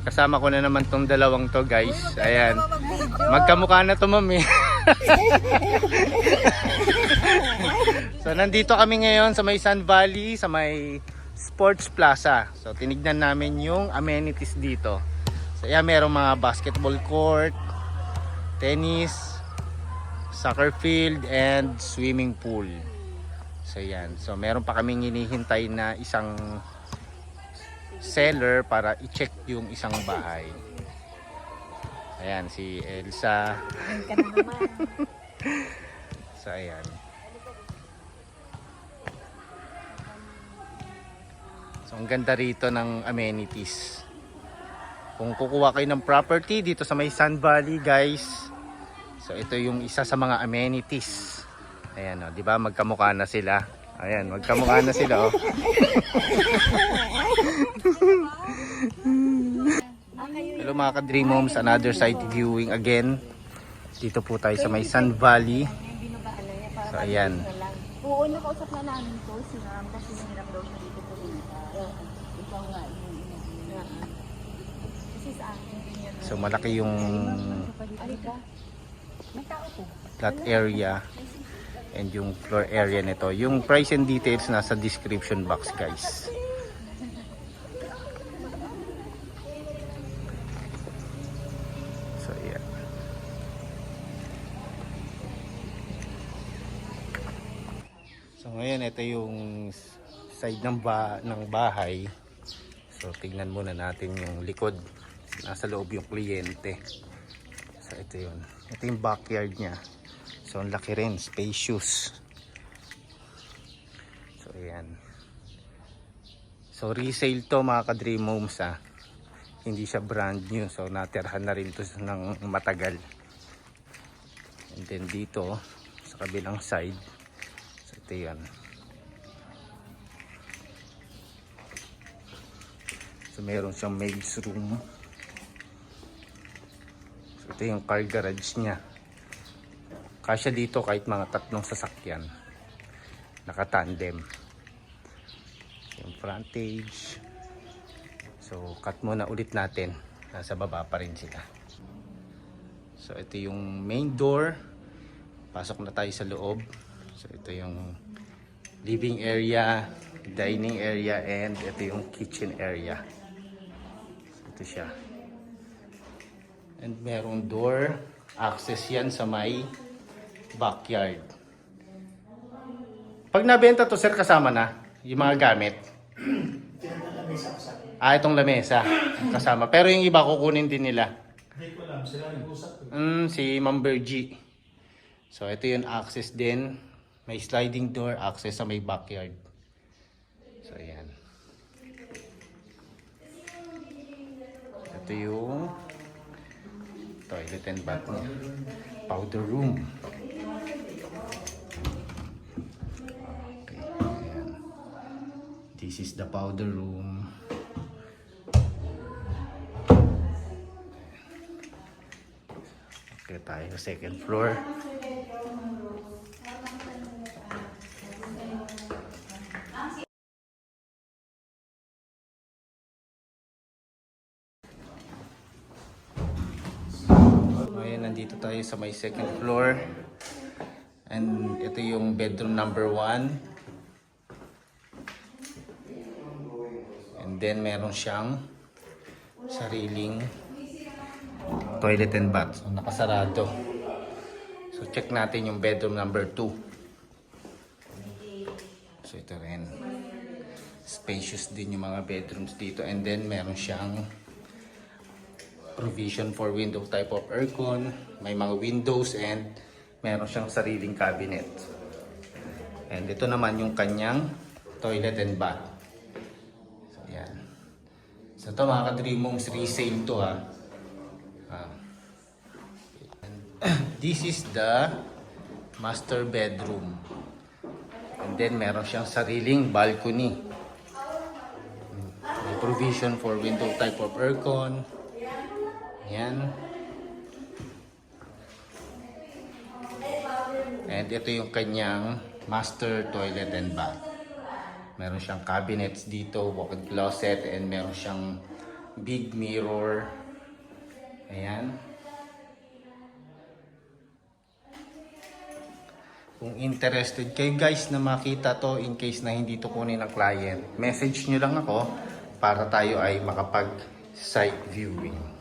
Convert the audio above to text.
Kasama ko na naman tong dalawang to, guys. Ayan. Magkamukha na to, ma'am eh. So nandito kami ngayon sa may Sun Valley, sa may Sports Plaza. So tinignan namin yung amenities dito. So yeah, merong mga basketball court, tennis, soccer field, and swimming pool. So yan. So meron pa kaming hinihintay na isang seller para i-check yung isang bahay. Ayan si Elsa. So ayan. So ang ganda rito ng amenities. Kung kukuha kayo ng property dito sa may Sun Valley, guys. So ito yung isa sa mga amenities. Ayan, oh, 'di ba? Magkamukha na sila. Ayan, magkamukha na sila, oh. Hello mga ka-Dream Homes, another site viewing again. Dito po tayo sa may Sun Valley. So ayan. Oo, nakausap na namin to si ma'am kasi nahirap daw siya dito po dito. Ikaw nga yung this is akin. So malaki yung May tao po. lot area and yung floor area nito. Yung price and details nasa description box, guys. So yeah. So ngayon ito yung side ng bahay. So tingnan muna natin yung likod. Nasa loob yung kliyente. So ito yun. Ito yung backyard niya. So ang laki rin, spacious. So ayan. So resale to mga ka-Dream Homes, ah. Hindi siya brand new. So natirhan na rin to ng matagal. And then dito sa kabilang side. So ito yan. So meron siyang maid's room. So ito yung car garage niya. Kasya dito kahit mga 3 sasakyan. Naka-tandem. Yung frontage. So cut muna ulit natin. Nasa baba pa rin sila. So ito yung main door. Pasok na tayo sa loob. So ito yung living area, dining area, and ito yung kitchen area. So ito siya. And merong door. Access yan sa may backyard. Pag nabenta to, sir, kasama na yung mga gamit. Itong lamesa kasama. Pero yung iba kukunin din nila. Hindi ko alam, sila nag-usap. Si Ma'am Bergie. So ito yung access din. May sliding door, access sa may backyard. So ayan. Ito yung toilet and bath niya. Powder room. Okay, ayan. This is the powder room. Okay, tayo sa second floor. Ngayon, nandito tayo sa may second floor. And ito yung bedroom number 1. And then meron siyang sariling toilet and bath. So nakasarado. So check natin yung bedroom number 2. So ito rin. Spacious din yung mga bedrooms dito. And then meron siyang provision for window type of aircon. May mga windows and meron siyang sariling cabinet. And ito naman yung kanyang toilet and bath. So yan. So ito mga ka-Dream Homes, resale to, ha. This is the master bedroom. And then meron siyang sariling balcony. May provision for window type of aircon. Yan. And ito yung kanyang master toilet and bath. Meron siyang cabinets dito, walk-in closet, and meron siyang big mirror. Ayan. Kung interested kayo guys na makita to in case na hindi to kunin ng client, message nyo lang ako para tayo ay makapag site viewing.